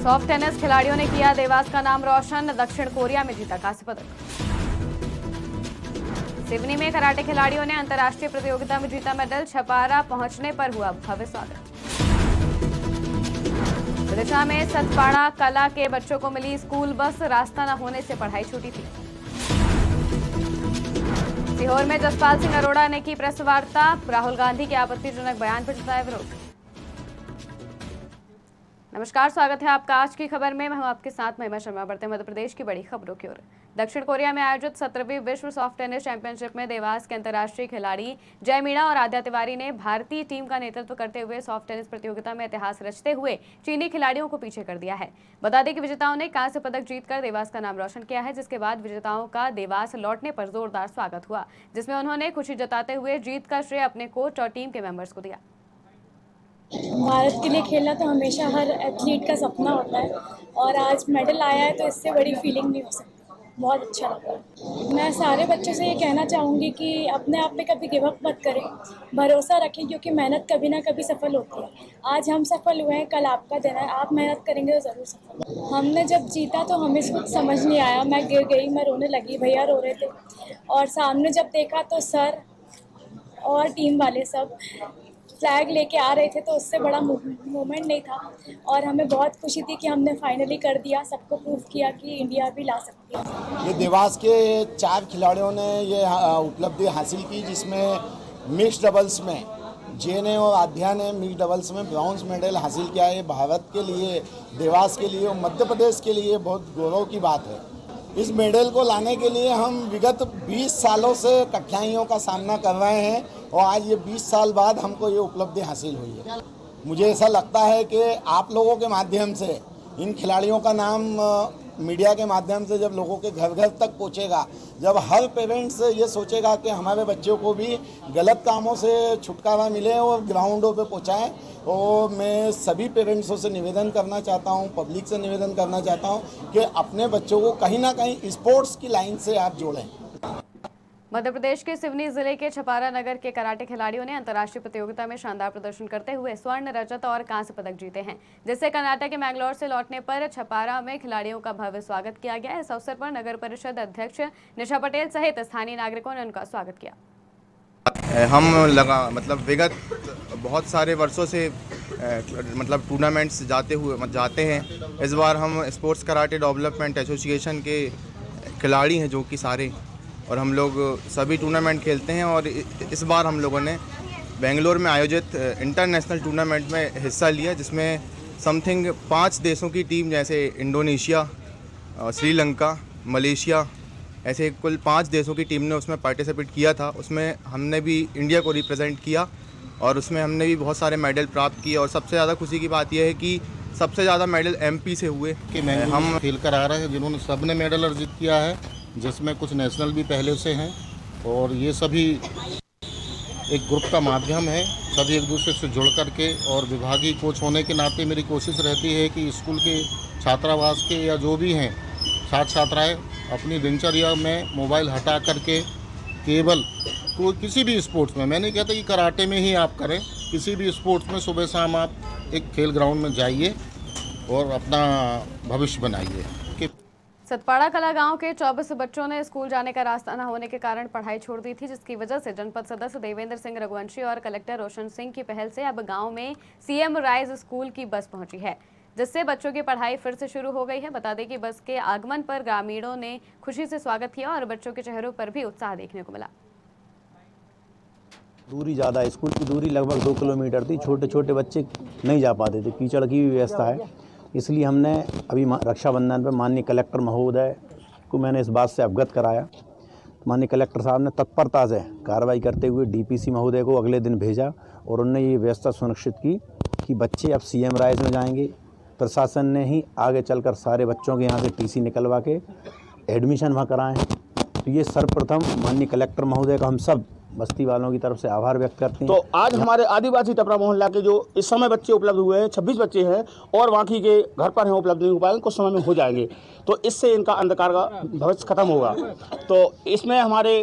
Soft tennis खिलाड़ियों ने किया देवास का नाम रोशन, दक्षिण कोरिया में जीता कांस्य पदक। सिवनी में कराटे खिलाड़ियों ने अंतर्राष्ट्रीय प्रतियोगिता में जीता मेडल, छपारा पहुंचने पर हुआ भव्य स्वागत। विदिशा में सतपाड़ा कला के बच्चों को मिली स्कूल बस, रास्ता न होने से पढ़ाई छूटी थी। सीहोर में जसपाल सिंह अरोड़ा ने की प्रेस वार्ता, राहुल गांधी के आपत्तिजनक बयान पर जताया विरोध। नमस्कार, स्वागत है आपका आज की खबर में। मैं हूं आपके साथ महिमा शर्मा। बढ़ते हैं मध्य प्रदेश की बड़ी खबरों की ओर। दक्षिण कोरिया में आयोजित 17वीं विश्व सॉफ्ट टेनिस चैंपियनशिप में देवास के अंतर्राष्ट्रीय खिलाड़ी जय मीणा और आद्या तिवारी ने भारतीय टीम का नेतृत्व करते हुए सॉफ्ट टेनिस प्रतियोगिता में इतिहास रचते हुए चीनी खिलाड़ियों को पीछे कर दिया है। बता दें कि विजेताओं ने कांस्य पदक जीतकर देवास का नाम रोशन किया है, जिसके बाद विजेताओं का देवास लौटने पर जोरदार स्वागत हुआ, जिसमें उन्होंने खुशी जताते हुए जीत का श्रेय अपने कोच और टीम के मेंबर्स को दिया। भारत के लिए खेलना तो हमेशा हर एथलीट का सपना होता है और आज मेडल आया है तो इससे बड़ी फीलिंग नहीं हो सकती। बहुत अच्छा लगा। मैं सारे बच्चों से ये कहना चाहूँगी कि अपने आप पे कभी गिव अप मत करें, भरोसा रखें, क्योंकि मेहनत कभी ना कभी सफल होती है। आज हम सफल हुए हैं, कल आपका दिन है। आप मेहनत करेंगे तो ज़रूर सफल। हमने जब जीता तो हमें कुछ समझ नहीं आया, मैं गिर गई, मैं रोने लगी, भैया रो रहे थे और सामने जब देखा तो सर और टीम वाले सब फ्लैग लेके आ रहे थे, तो उससे बड़ा मोमेंट नहीं था और हमें बहुत खुशी थी कि हमने फाइनली कर दिया, सबको प्रूव किया कि इंडिया भी ला सकती है। ये देवास के 4 खिलाड़ियों ने ये उपलब्धि हासिल की, जिसमें मिक्स डबल्स में जे ने और आध्या ने मिक्स डबल्स में ब्रॉन्ज मेडल हासिल किया है। भारत के लिए, देवास के लिए और मध्य प्रदेश के लिए बहुत गौरव की बात है। इस मेडल को लाने के लिए हम विगत 20 सालों से कठिनाइयों का सामना कर रहे हैं और आज ये 20 साल बाद हमको ये उपलब्धि हासिल हुई है। मुझे ऐसा लगता है कि आप लोगों के माध्यम से इन खिलाड़ियों का नाम मीडिया के माध्यम से जब लोगों के घर घर तक पहुंचेगा, जब हर पेरेंट्स ये सोचेगा कि हमारे बच्चों को भी गलत कामों से छुटकारा मिले और ग्राउंडों पे पहुंचाएं, और मैं सभी पेरेंट्सों से निवेदन करना चाहता हूं, पब्लिक से निवेदन करना चाहता हूं कि अपने बच्चों को कहीं ना कहीं स्पोर्ट्स की लाइन से आप जोड़ें। मध्य प्रदेश के सिवनी जिले के छपारा नगर के कराटे खिलाड़ियों ने अंतर्राष्ट्रीय प्रतियोगिता में शानदार प्रदर्शन करते हुए स्वर्ण, रजत और कांस्य पदक जीते हैं, जिससे कर्नाटक के मैंगलोर से लौटने पर छपारा में खिलाड़ियों का भव्य स्वागत किया गया। इस अवसर पर नगर परिषद अध्यक्ष निशा पटेल सहित स्थानीय नागरिकों ने उनका स्वागत किया। हम विगत बहुत सारे वर्षों से टूर्नामेंट्स जाते हैं। इस बार हम स्पोर्ट्स कराटे डेवलपमेंट एसोसिएशन के खिलाड़ी हैं, जो कि सारे, और हम लोग सभी टूर्नामेंट खेलते हैं। और इस बार हम लोगों ने बेंगलोर में आयोजित इंटरनेशनल टूर्नामेंट में हिस्सा लिया, जिसमें समथिंग 5 देशों की टीम, जैसे इंडोनेशिया, श्रीलंका, मलेशिया, ऐसे कुल 5 देशों की टीम ने उसमें पार्टिसिपेट किया था। उसमें हमने भी इंडिया को रिप्रेजेंट किया और उसमें हमने भी बहुत सारे मेडल प्राप्त किए। और सबसे ज़्यादा खुशी की बात यह है कि सबसे ज़्यादा मेडल एमपी से हुए कि हम खेल कर आ रहे हैं, जिन्होंने सब ने मेडल अर्जित किया है, जिसमें कुछ नेशनल भी पहले से हैं। और ये सभी एक ग्रुप का माध्यम है, सभी एक दूसरे से जुड़ कर के। और विभागीय कोच होने के नाते मेरी कोशिश रहती है कि स्कूल के छात्रावास के या जो भी हैं छात्र छात्राएँ अपनी दिनचर्या में मोबाइल हटा करके केवल कोई किसी भी स्पोर्ट्स में, मैं नहीं कहता कि कराटे में ही आप करें, किसी भी स्पोर्ट्स में सुबह शाम आप एक खेल ग्राउंड में जाइए और अपना भविष्य बनाइए। सतपाड़ा कला गांव के 24 बच्चों ने स्कूल जाने का रास्ता न होने के कारण पढ़ाई छोड़ दी थी, जिसकी वजह से जनपद सदस्य देवेंद्र सिंह रघुवंशी और कलेक्टर रोशन सिंह की पहल से अब गांव में सीएम राइज स्कूल की बस पहुंची है, जिससे बच्चों की पढ़ाई फिर से शुरू हो गई है। बता दें कि बस के आगमन पर ग्रामीणों ने खुशी से स्वागत किया और बच्चों के चेहरों पर भी उत्साह देखने को मिला। दूरी ज़्यादा है, स्कूल की दूरी लगभग 2 किलोमीटर थी। छोटे छोटे बच्चे नहीं जा पाते थे, कीचड़ की भी व्यवस्था है, इसलिए हमने अभी रक्षाबंधन पर माननीय कलेक्टर महोदय को मैंने इस बात से अवगत कराया। माननीय कलेक्टर साहब ने तत्परता से कार्रवाई करते हुए डीपीसी महोदय को अगले दिन भेजा और उन्होंने ये व्यवस्था सुनिश्चित की कि बच्चे अब सीएम राइज में जाएंगे। प्रशासन ने ही आगे चलकर सारे बच्चों के यहाँ से टीसी निकलवा के एडमिशन वहाँ कराए हैं। तो ये सर्वप्रथम माननीय कलेक्टर महोदय का हम सब बस्ती वालों की तरफ से आभार व्यक्त करते हैं। तो आज हमारे आदिवासी टपरा मोहल्ला के जो इस समय बच्चे उपलब्ध हुए हैं, 26 बच्चे हैं और बाकी के घर पर हैं, उपलब्ध नहीं हो पाए, कुछ समय में हो जाएंगे, तो इससे इनका अंधकार का भविष्य खत्म होगा। तो इसमें हमारे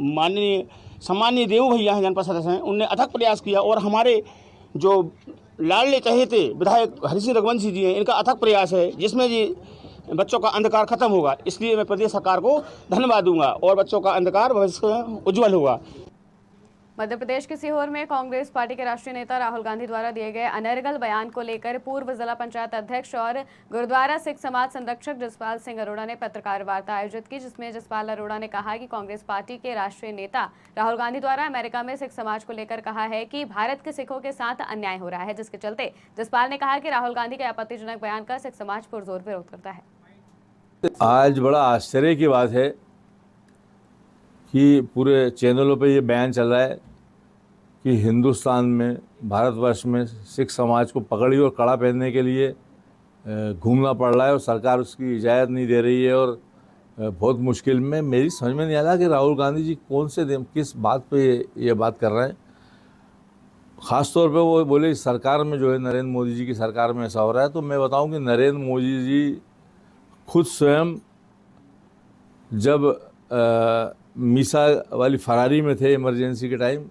माननीय सम्मानीय देव भैया हैं, जनपद सदस्य हैं, उनने अथक प्रयास किया और हमारे जो लाडले चहेते विधायक हरि सिंह रघुवंशी जी हैं, इनका अथक प्रयास है जिसमें जी बच्चों का अंधकार खत्म होगा। इसलिए मैं प्रदेश सरकार को धन्यवाद दूंगा और बच्चों का अंधकार भविष्य में उज्जवल होगा। मध्य प्रदेश के सीहोर में कांग्रेस पार्टी के राष्ट्रीय नेता राहुल गांधी द्वारा दिए गए अनर्गल बयान को लेकर पूर्व जिला पंचायत अध्यक्ष और गुरुद्वारा सिख समाज संरक्षक जसपाल सिंह अरोड़ा ने पत्रकार वार्ता आयोजित की, जिसमें जसपाल अरोड़ा ने कहा कि कांग्रेस पार्टी के राष्ट्रीय नेता राहुल गांधी द्वारा अमेरिका में सिख समाज को लेकर कहा है कि भारत के सिखों के साथ अन्याय हो रहा है, जिसके चलते जसपाल ने कहा कि राहुल गांधी के आपत्तिजनक बयान का सिख समाज पुरजोर विरोध करता है। आज बड़ा आश्चर्य की बात है कि पूरे चैनलों पे ये बयान चल रहा है कि हिंदुस्तान में, भारतवर्ष में सिख समाज को पगड़ी और कड़ा पहनने के लिए घूमना पड़ रहा है और सरकार उसकी इजाज़त नहीं दे रही है। और बहुत मुश्किल में, मेरी समझ में नहीं आ रहा कि राहुल गांधी जी कौन से दिन किस बात पे ये बात कर रहे हैं। ख़ास तौर पे वो बोले सरकार में जो है, नरेंद्र मोदी जी की सरकार में ऐसा हो रहा है। तो मैं बताऊं कि नरेंद्र मोदी जी खुद स्वयं जब मीसा वाली फरारी में थे इमरजेंसी के टाइम,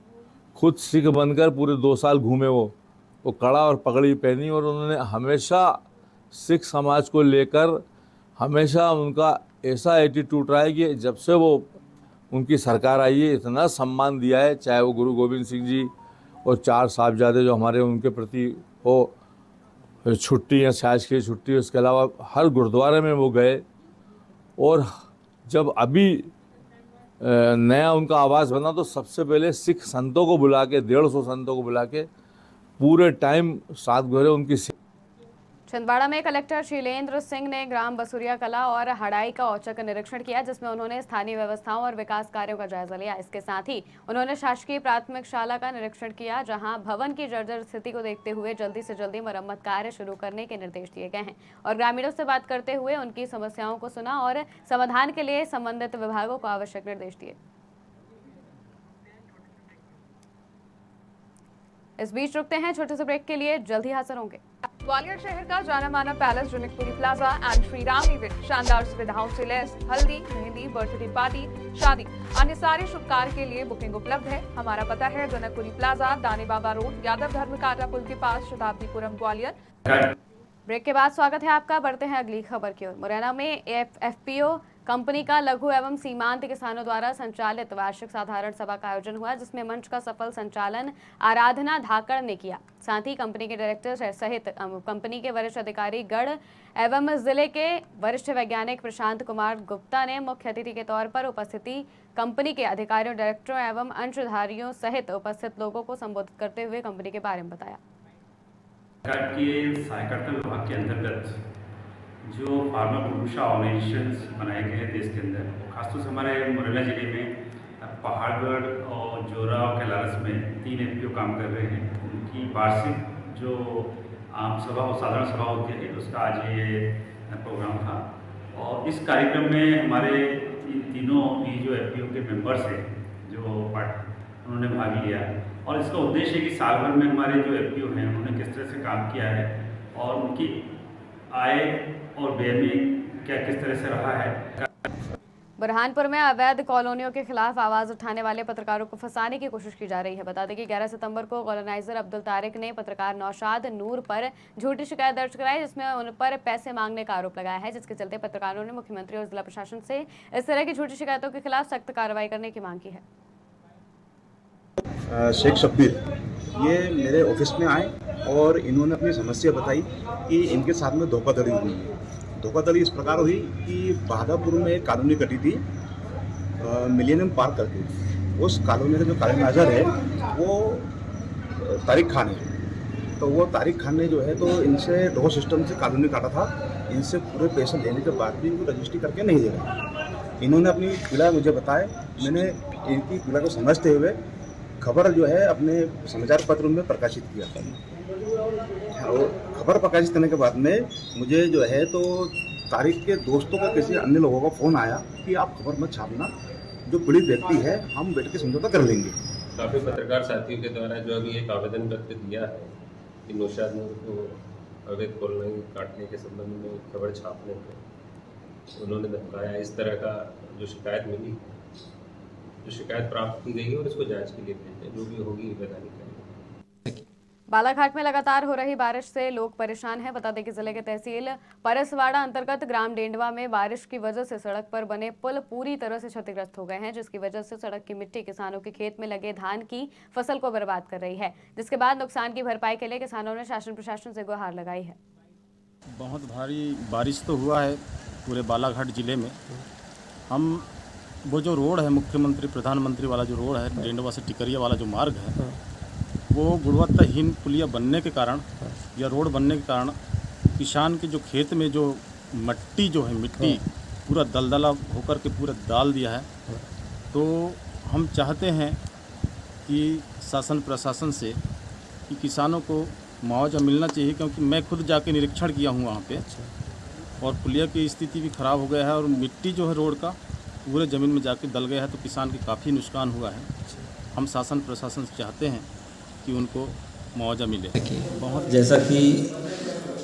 खुद सिख बनकर पूरे 2 साल घूमे। वो कड़ा और पगड़ी पहनी और उन्होंने हमेशा सिख समाज को लेकर हमेशा उनका ऐसा एटीट्यूड रहा है कि जब से वो उनकी सरकार आई है इतना सम्मान दिया है, चाहे वो गुरु गोविंद सिंह जी और 4 साहिबजादे जो हमारे उनके प्रति हो, छुट्टी या शासकीय छुट्टी, उसके अलावा हर गुरुद्वारे में वो गए। और जब अभी नया उनका आवास बना तो सबसे पहले सिख संतों को बुला के, 150 संतों को बुला के पूरे टाइम साथ गुजरे उनकी। छिंदवाड़ा में कलेक्टर शीलेंद्र सिंह ने ग्राम बसुरिया कला और हड़ाई का औचक निरीक्षण किया, जिसमें उन्होंने स्थानीय व्यवस्थाओं और विकास कार्यों का जायजा लिया। इसके साथ ही उन्होंने शासकीय प्राथमिक शाला का निरीक्षण किया, जहां भवन की जर्जर स्थिति को देखते हुए जल्दी से जल्दी मरम्मत कार्य शुरू करने के निर्देश दिए गए हैं और ग्रामीणों से बात करते हुए उनकी समस्याओं को सुना और समाधान के लिए संबंधित विभागों को आवश्यक निर्देश दिए। इस बीच रुकते हैं छोटे से ब्रेक के लिए, जल्द ही हाजिर होंगे। ग्वालियर शहर का जाना माना palace Janakpuri plaza and Shri Ram event शानदार सुविधाओं से लैस हल्दी, मेहंदी, बर्थडे पार्टी, शादी, अन्य सारे शुभ कार्य के लिए बुकिंग उपलब्ध है। हमारा पता है जनकपुरी प्लाजा, दानी बाबा रोड, यादव धर्म काटा पुल के पास, शताब्दीपुरम, ग्वालियर। ब्रेक के बाद स्वागत है आपका। बढ़ते हैं अगली खबर की ओर। मुरैना में एफपीओ कंपनी का लघु एवं सीमांत किसानों द्वारा संचालित वार्षिक साधारण सभा का आयोजन हुआ, जिसमें मंच का सफल संचालन आराधना धाकड़ ने किया। साथ ही कंपनी के डायरेक्टर सहित कंपनी के वरिष्ठ अधिकारी गढ़ एवं जिले के वरिष्ठ वैज्ञानिक प्रशांत कुमार गुप्ता ने मुख्य अतिथि के तौर पर उपस्थिति कंपनी के अधिकारियों, डायरेक्टरों एवं अंशधारियों सहित उपस्थित लोगों को संबोधित करते हुए कंपनी के बारे में बताया। के सहायता विभाग के अंतर्गत जो फार्मर प्रोड्यूसर ऑर्गेनाइजेशंस बनाए गए हैं देश के अंदर, खासतौर से हमारे मुरैना जिले में पहाड़गढ़ और जोरा और कैलारस में 3 एफपीओ काम कर रहे हैं। उनकी वार्षिक जो आम सभा और साधारण सभा होती है, उसका आज ये प्रोग्राम था। और इस कार्यक्रम में हमारे इन तीनों ही जो एफपीओ के मेंबर्स हैं जो उन्होंने भाग लिया और इसका उद्देश्य है कि साल भर में हमारे जो एफपीओ हैं उन्होंने किस तरह से काम किया है और उनकी आय और व्यय में क्या किस तरह से रहा है। बुरहानपुर में अवैध कॉलोनियों के खिलाफ आवाज उठाने वाले पत्रकारों को फंसाने की कोशिश की जा रही है। बता दें कि 11 सितंबर को कॉलोनाइजर अब्दुल तारिक ने पत्रकार नौशाद नूर पर झूठी शिकायत दर्ज कराई, जिसमें उन पर पैसे मांगने का आरोप लगाया है, जिसके चलते पत्रकारों ने मुख्यमंत्री और जिला प्रशासन से इस तरह की झूठी शिकायतों के खिलाफ सख्त कार्रवाई करने की मांग की है। शेख शब्बीर ये मेरे ऑफिस में आए और इन्होंने अपनी समस्या बताई कि इनके साथ में धोखाधड़ी हुई है। धोखाधड़ी इस प्रकार हुई कि बहादुरपुर में एक कॉलोनी कटी थी मिलेनियम पार्क करके। उस कॉलोनी का जो कॉलोनाइजर है वो तारिक खान है। तो वो तारिक खान ने जो है तो इनसे डो सिस्टम से कॉलोनी काटा था। इनसे पूरे पैसे लेने के बाद भी इनको रजिस्ट्री करके नहीं दे रहा। इन्होंने अपनी पीड़ा मुझे बताया, मैंने इनकी पीड़ा को समझते हुए खबर जो है अपने समाचार पत्र में प्रकाशित किया था। और खबर प्रकाशित करने के बाद में मुझे जो है तो तारिक के दोस्तों का किसी अन्य लोगों का फ़ोन आया कि आप खबर मत छापना, जो पीड़ित व्यक्ति है हम बैठ के समझौता कर लेंगे। काफ़ी पत्रकार साथियों के द्वारा जो अभी एक आवेदन पत्र दिया है कि नौशाद नूर को अवैध कॉलोनी काटने के संबंध में खबर छापने पर उन्होंने धमकाया, इस तरह का जो शिकायत मिली, जो शिकायत प्राप्त की गई है और इसको जांच के लिए भेजें, जो भी होगी वैधानिक। बालाघाट में लगातार हो रही बारिश से लोग परेशान हैं। बता दें कि जिले के तहसील परसवाड़ा अंतर्गत ग्राम डेंडवा में बारिश की वजह से सड़क पर बने पुल पूरी तरह से क्षतिग्रस्त हो गए हैं, जिसकी वजह से सड़क की मिट्टी किसानों के खेत में लगे धान की फसल को बर्बाद कर रही है, जिसके बाद नुकसान की भरपाई के लिए किसानों ने शासन प्रशासन से गुहार लगाई है। बहुत भारी बारिश तो हुआ है पूरे बालाघाट जिले में। हम वो जो रोड है मुख्यमंत्री प्रधानमंत्री वाला जो रोड है डेंडवा से टिकरिया वाला जो मार्ग है, वो गुणवत्ताहीन पुलिया बनने के कारण या रोड बनने के कारण किसान के जो खेत में जो मिट्टी पूरा दलदला होकर के पूरा डाल दिया है। तो हम चाहते हैं कि शासन प्रशासन से कि किसानों को मुआवजा मिलना चाहिए, क्योंकि मैं खुद जाके निरीक्षण किया हूँ वहाँ पे, और पुलिया की स्थिति भी ख़राब हो गया है और मिट्टी जो है रोड का पूरे ज़मीन में जाके दल गया है, तो किसान के काफ़ी नुकसान हुआ है। हम शासन प्रशासन से चाहते हैं कि उनको मुआवजा मिले। बहुत जैसा कि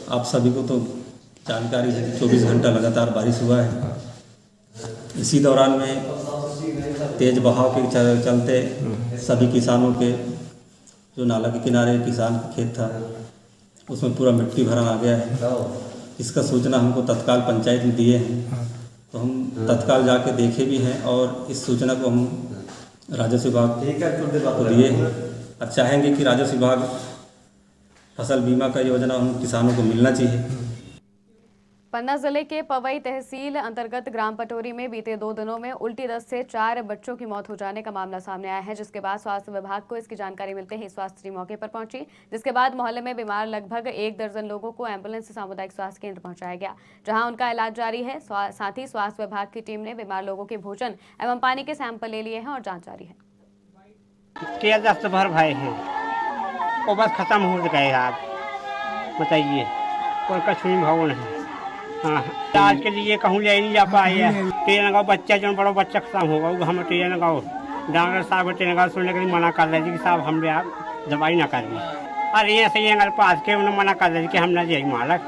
आप सभी को तो जानकारी है कि 24 घंटा लगातार बारिश हुआ है। इसी दौरान में तेज़ बहाव के चलते सभी किसानों के जो नाला के किनारे किसान का खेत था उसमें पूरा मिट्टी भरा आ गया है। इसका सूचना हमको तत्काल पंचायत में दिए हैं, तो हम तत्काल जाके देखे भी हैं और इस सूचना को हम राजस्व विभाग को दिए हैं और चाहेंगे कि राजस्व विभाग फसल बीमा का योजना उन किसानों को मिलना चाहिए। पन्ना जिले के पवई तहसील अंतर्गत ग्राम पटोरी में बीते 2 दिनों में उल्टी दस्त से 4 बच्चों की मौत हो जाने का मामला सामने आया है, जिसके बाद स्वास्थ्य विभाग को इसकी जानकारी मिलते ही स्वास्थ्य टीम मौके पर पहुंची, जिसके बाद मोहल्ले में बीमार लगभग 1 दर्जन लोगों को एम्बुलेंस से सामुदायिक स्वास्थ्य केंद्र पहुंचाया गया, जहां उनका इलाज जारी है। साथ ही स्वास्थ्य विभाग की टीम ने बीमार लोगों के भोजन एवं पानी के सैंपल ले लिए हैं और जाँच जारी है। दस्त भर भाई है वो बस खत्म हो गए। आप बताइए कोई कछुई भाव नहीं। हाँ, आज के लिए कहूँ ले नहीं जा पाए है। ट्रेन लगाओ बच्चा जो बड़ा बच्चा खत्म होगा वो हम ट्रेन लगाओ डॉक्टर साहब ट्रेन लगाओ सुनने के लिए मना कर रहे कि साहब हमने आप दवाई ना कर दी। अरे ये सही अगर पास के उन्होंने मना कर रहे कि हम ना जाए मालक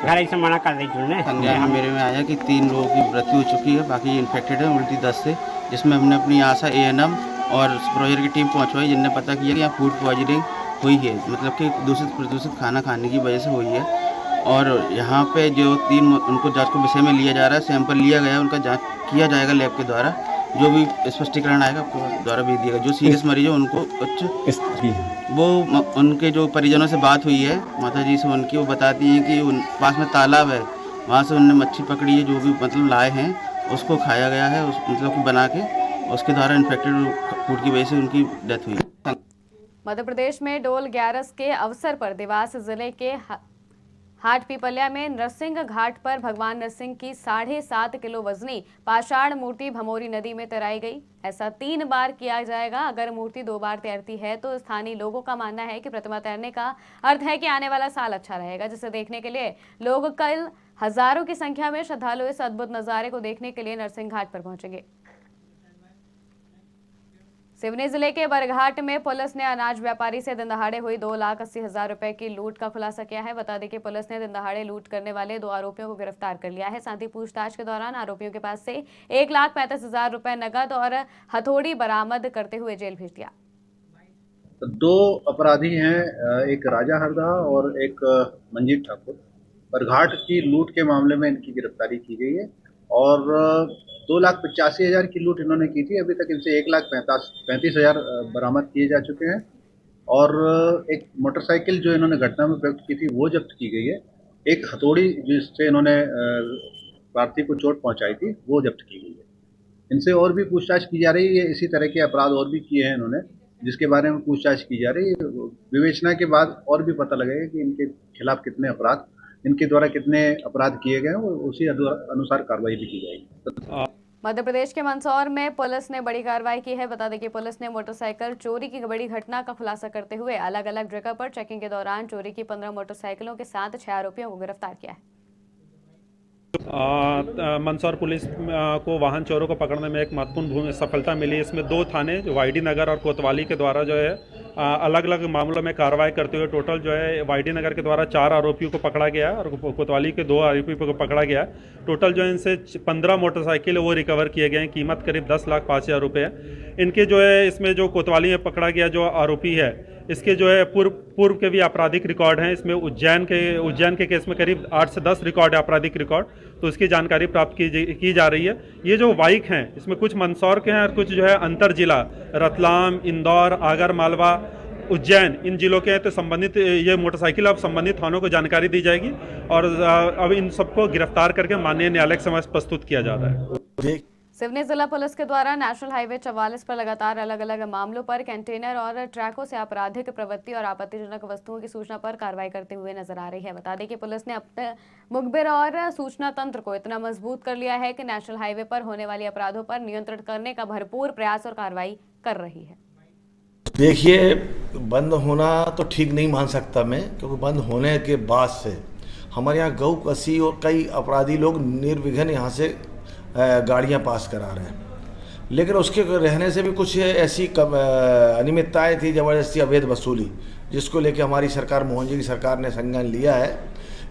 घर से मना कर रही जुड़ने। मेरे में आया कि 3 लोगों की मृत्यु हो चुकी है, बाकी इन्फेक्टेड है उल्टी दस्त से, जिसमें हमने अपनी आशा ANM और सुपरवाइजर की टीम पहुँचवाई, जिनने पता किया कि यहाँ फूड पॉइजनिंग हुई है, मतलब कि प्रदूषित खाना खाने की वजह से हुई है। और यहाँ पे जो 3 उनको जांच के विषय में लिया जा रहा है, सैंपल लिया गया है, उनका जांच किया जाएगा लैब के द्वारा। जो भी स्पष्टीकरण आएगा आपको द्वारा भेज दिएगा। जो सीरियस मरीज है उनको वो उनके जो परिजनों से बात हुई है माता जी से उनकी, वो बताती हैं कि उन पास में तालाब है, वहाँ से उन्होंने मच्छी पकड़ी है, जो भी मतलब लाए हैं उसको खाया गया है, उस मतलब कि बना के उसके द्वारा इन्फेक्टेड फूड की वजह से उनकी डेथ हुई। मध्य प्रदेश में डोल 11 के अवसर पर देवास जिले के हाट पीपल्या में नरसिंह घाट पर भगवान नरसिंह की 7.5 किलो वजनी पाषाण मूर्ति भमोरी नदी में तैराई गई। ऐसा 3 बार किया जाएगा। अगर मूर्ति 2 बार तैरती है तो स्थानीय लोगों का मानना है कि प्रतिमा तैरने का अर्थ है कि आने वाला साल अच्छा रहेगा, जिसे देखने के लिए लोग कल हजारों की संख्या में श्रद्धालु इस अद्भुत नजारे को देखने के लिए नरसिंह घाट पर पहुंचेंगे। सिवनी जिले के बरघाट में पुलिस ने अनाज व्यापारी से दिन दहाड़े हुई 2,80,000 रुपए की लूट का खुलासा किया है। बता दें कि पुलिस ने दिन दहाड़े लूट करने वाले 2 आरोपियों को गिरफ्तार कर लिया है। साथ ही पूछताछ के दौरान आरोपियों के पास से 1,35,000 रुपए नकद और हथौड़ी बरामद करते हुए जेल भेज दिया। 2 अपराधी हैं, एक राजा हरदा और एक मंजीत ठाकुर। बरघाट की लूट के मामले में इनकी गिरफ्तारी की गई है और 2,85,000 की लूट इन्होंने की थी। अभी तक इनसे 1,35,000 बरामद किए जा चुके हैं और एक मोटरसाइकिल जो इन्होंने घटना में प्रयुक्त की थी वो जब्त की गई है। एक हथौड़ी जिससे इन्होंने प्रार्थी को चोट पहुंचाई थी वो जब्त की गई है। इनसे और भी पूछताछ की जा रही है। इसी तरह के अपराध और भी किए हैं इन्होंने, जिसके बारे में पूछताछ की जा रही है। विवेचना के बाद और भी पता लगेगा कि इनके खिलाफ कितने अपराध, इनके द्वारा कितने अपराध किए गए हैं और उसी अनुसार कार्रवाई भी की जाएगी। मध्य प्रदेश के मंदसौर में पुलिस ने बड़ी कार्रवाई की है। बता दें कि पुलिस ने मोटरसाइकिल चोरी की बड़ी घटना का खुलासा करते हुए अलग अलग जगह पर चेकिंग के दौरान चोरी की 15 मोटरसाइकिलों के साथ 6 आरोपियों को गिरफ्तार किया है। मंदसौर पुलिस को वाहन चोरों को पकड़ने में एक महत्वपूर्ण सफलता मिली। इसमें 2 थाने वाईडी नगर और कोतवाली के द्वारा जो है अलग अलग मामलों में कार्रवाई करते हुए टोटल जो है वाईडी नगर के द्वारा 4 आरोपियों को पकड़ा गया और कोतवाली के 2 आरोपियों को पकड़ा गया। टोटल जो है इनसे 15 मोटरसाइकिल वो रिकवर किए गए हैं, कीमत करीब 10,05,000 रुपये है। इनके जो है इसमें जो कोतवाली में पकड़ा गया जो आरोपी है इसके जो है पूर्व के भी आपराधिक रिकॉर्ड हैं। इसमें उज्जैन के केस में करीब 8 से 10 रिकॉर्ड है आपराधिक रिकॉर्ड, तो इसकी जानकारी प्राप्त की जा रही है। ये जो बाइक हैं इसमें कुछ मंदसौर के हैं और कुछ जो है अंतर जिला रतलाम, इंदौर, आगर मालवा, उज्जैन इन जिलों के हैं। तो संबंधित ये मोटरसाइकिल अब संबंधित थानों को जानकारी दी जाएगी और अब इन सबको गिरफ्तार करके माननीय न्यायालय के समक्ष प्रस्तुत किया जा रहा है। सिवनी जिला पुलिस के द्वारा नेशनल हाईवे 44 पर लगातार अलग अलग मामलों पर कंटेनर और ट्रकों से आपराधिक प्रवृत्ति और आपत्तिजनक वस्तुओं की सूचना पर कार्रवाई करते हुए नजर आ रही है। बता दें कि पुलिस ने अपने मुखबिर और सूचना तंत्र को इतना मजबूत कर लिया है कि नेशनल हाईवे पर होने वाले अपराधों पर नियंत्रण करने का भरपूर प्रयास और कार्रवाई कर रही है। देखिए, बंद होना तो ठीक नहीं मान सकता मैं, क्योंकि बंद होने के बाद से हमारे यहाँ गऊ कसी और कई अपराधी लोग निर्विघ्न यहाँ से गाड़ियाँ पास करा रहे हैं, लेकिन उसके रहने से भी कुछ ऐसी अनियमितताएँ थी, ज़बरदस्ती अवैध वसूली, जिसको लेके हमारी सरकार, मोहन जी की सरकार ने संज्ञान लिया है।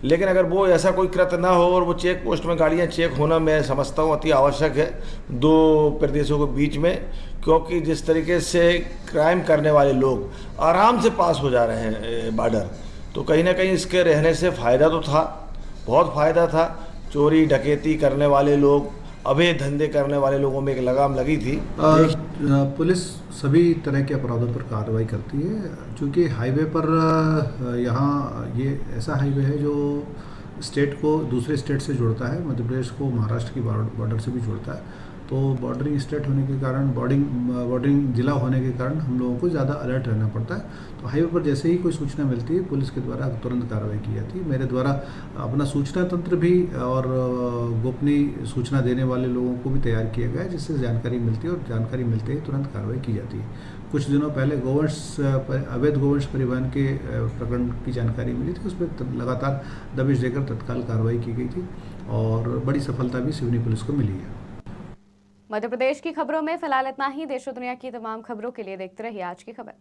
लेकिन अगर वो ऐसा कोई कृत्य ना हो और वो चेक पोस्ट में गाड़ियाँ चेक होना मैं समझता हूँ अति आवश्यक है दो प्रदेशों के बीच में, क्योंकि जिस तरीके से क्राइम करने वाले लोग आराम से पास हो जा रहे हैं बॉर्डर, तो कहीं ना कहीं इसके रहने से फ़ायदा तो था, बहुत फ़ायदा था। चोरी डकैती करने वाले लोग, अवैध धंधे करने वाले लोगों में एक लगाम लगी थी। पुलिस सभी तरह के अपराधों पर कार्रवाई करती है, क्योंकि हाईवे पर यहाँ ये ऐसा हाईवे है जो स्टेट को दूसरे स्टेट से जोड़ता है, मध्य प्रदेश को महाराष्ट्र की बॉर्डर से भी जोड़ता है। तो बॉर्डरिंग स्टेट होने के कारण, बॉर्डरिंग जिला होने के कारण हम लोगों को ज़्यादा अलर्ट रहना पड़ता है। तो हाईवे पर जैसे ही कोई सूचना मिलती है पुलिस के द्वारा तुरंत कार्रवाई की जाती है। मेरे द्वारा अपना सूचना तंत्र भी और गोपनीय सूचना देने वाले लोगों को भी तैयार किया गया है, जिससे जानकारी मिलती है और जानकारी मिलते ही तुरंत कार्रवाई की जाती है। कुछ दिनों पहले अवैध गोवंश परिवहन के प्रकरण की जानकारी मिली थी, उसमें लगातार दबिश देकर तत्काल कार्रवाई की गई थी और बड़ी सफलता भी सिवनी पुलिस को मिली है। मध्य प्रदेश की खबरों में फिलहाल इतना ही। देश और दुनिया की तमाम खबरों के लिए देखते रहिए आज की खबर।